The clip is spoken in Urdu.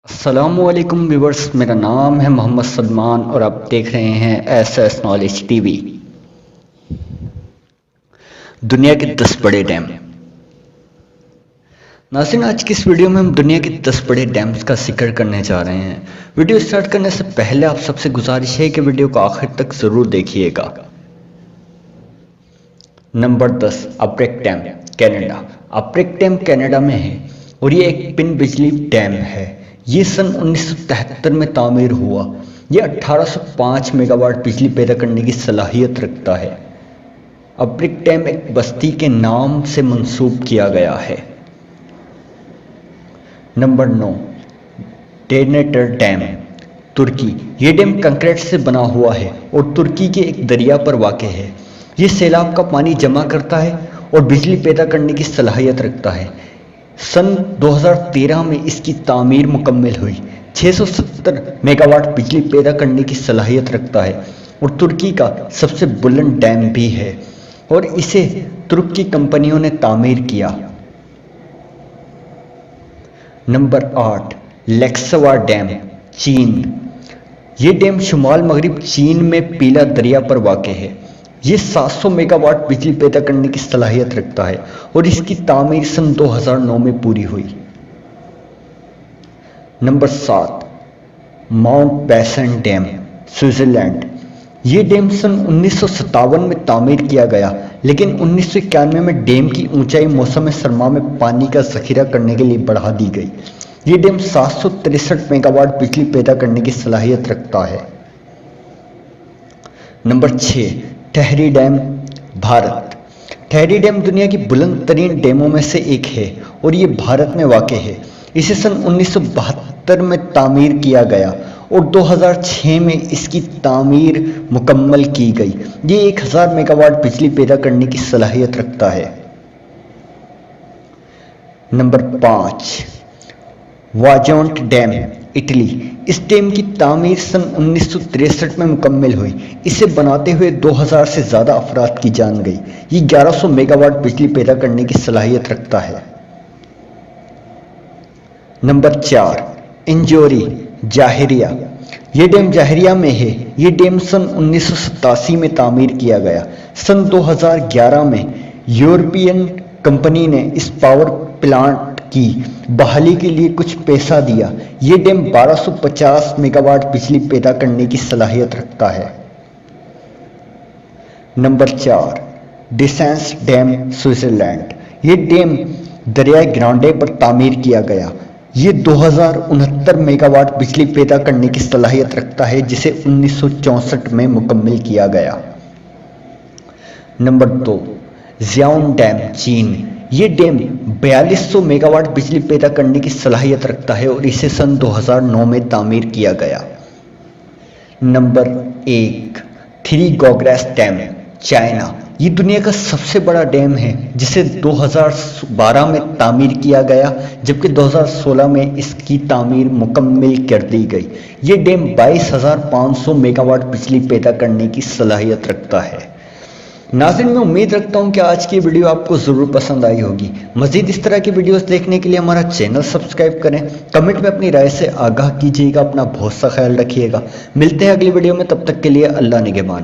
السلام علیکم ویورز، میرا نام ہے محمد سلمان اور آپ دیکھ رہے ہیں S S knowledge T V. دنیا کے 10 بڑے ڈیم۔ ناظرین، آج کی اس ویڈیو میں ہم دنیا کے 10 بڑے ڈیمز کا ذکر کرنے جا رہے ہیں۔ ویڈیو سٹارٹ کرنے سے پہلے آپ سب سے گزارش ہے کہ ویڈیو کو آخر تک ضرور دیکھیے گا۔ نمبر 10، اپریک ڈیم، کینیڈا۔ اپریک ڈیم کینیڈا میں ہے اور یہ ایک پن بجلی ڈیم ہے۔ یہ سن 1973 میں تعمیر ہوا۔ یہ 1805 میگا واٹ بجلی پیدا کرنے کی صلاحیت رکھتا ہے۔ اپریک ڈیم ایک بستی کے نام سے منسوب کیا گیا ہے۔ نمبر 9، ڈینیٹر ڈیم، ترکی۔ یہ ڈیم کنکریٹ سے بنا ہوا ہے اور ترکی کے ایک دریا پر واقع ہے۔ یہ سیلاب کا پانی جمع کرتا ہے اور بجلی پیدا کرنے کی صلاحیت رکھتا ہے۔ سن 2013 میں اس کی تعمیر مکمل ہوئی۔ 670 میگا واٹ بجلی پیدا کرنے کی صلاحیت رکھتا ہے اور ترکی کا سب سے بلند ڈیم بھی ہے اور اسے ترک کی کمپنیوں نے تعمیر کیا۔ نمبر 8، لیکسوا ڈیم، چین۔ یہ ڈیم شمال مغرب چین میں پیلا دریا پر واقع ہے۔ یہ 700 میگا واٹ بجلی پیدا کرنے کی صلاحیت رکھتا ہے اور اس کی تعمیر سن 2009 میں پوری ہوئی۔ نمبر 7، ماؤنٹ بیسن ڈیم، سوئٹزرلینڈ۔ یہ ڈیم سن 1957 میں تعمیر کیا گیا لیکن 1991 میں ڈیم کی اونچائی موسم سرما میں پانی کا ذخیرہ کرنے کے لیے بڑھا دی گئی۔ یہ ڈیم 763 میگا واٹ بجلی پیدا کرنے کی صلاحیت رکھتا ہے۔ Number 6، Tehri dam, Bharat. Tehri dam دنیا کی بلند ترین ڈیموں میں سے ایک ہے اور یہ بھارت میں واقع ہے۔ اسے سن 1972 میں تعمیر کیا گیا اور 2006 میں اس کی تعمیر مکمل کی گئی۔ یہ 1000 میگا واٹ بجلی پیدا کرنے کی صلاحیت رکھتا ہے۔ نمبر 5، واجونٹ ڈیم، اٹلی۔ اس ڈیم کی تعمیر سن 1963 میں مکمل ہوئی۔ اسے بناتے ہوئے 2000 سے زیادہ افراد کی جان گئی۔ یہ 1100 میگا واٹ بجلی پیدا کرنے کی صلاحیت رکھتا ہے۔ نمبر 4، انجوری، جاہریہ۔ یہ ڈیم جاہریہ میں ہے۔ یہ ڈیم سن 1987 میں تعمیر کیا گیا۔ سن 2011 میں یورپین کمپنی نے اس پاور پلانٹ کی بحالی کے لیے کچھ پیسہ دیا۔ یہ ڈیم 1250 میگا واٹ بجلی پیدا کرنے کی صلاحیت رکھتا ہے۔ Number 4، Dixence dam, Switzerland. یہ ڈیم دریائے گرانڈے پر تعمیر کیا گیا۔ یہ 2069 میگا واٹ بجلی پیدا کرنے کی صلاحیت رکھتا ہے جسے 1964 میں مکمل کیا گیا۔ نمبر 2، زیاون ڈیم، چین۔ یہ ڈیم 4200 میگا واٹ بجلی پیدا کرنے کی صلاحیت رکھتا ہے اور اسے سن 2009 میں تعمیر کیا گیا۔ Number 1، three Gorges dam, China. یہ دنیا کا سب سے بڑا ڈیم ہے جسے 2012 میں تعمیر کیا گیا جبکہ 2016 میں اس کی تعمیر مکمل کر دی گئی۔ یہ ڈیم 22500 میگا واٹ بجلی پیدا کرنے کی صلاحیت رکھتا ہے۔ ناظرین، میں امید رکھتا ہوں کہ آج کی ویڈیو آپ کو ضرور پسند آئی ہوگی۔ مزید اس طرح کی ویڈیوز دیکھنے کے لیے ہمارا چینل سبسکرائب کریں، کمنٹ میں اپنی رائے سے آگاہ کیجیے گا، اپنا بہت سا خیال رکھیے گا۔ ملتے ہیں اگلی ویڈیو میں، تب تک کے لیے اللہ نگہبان۔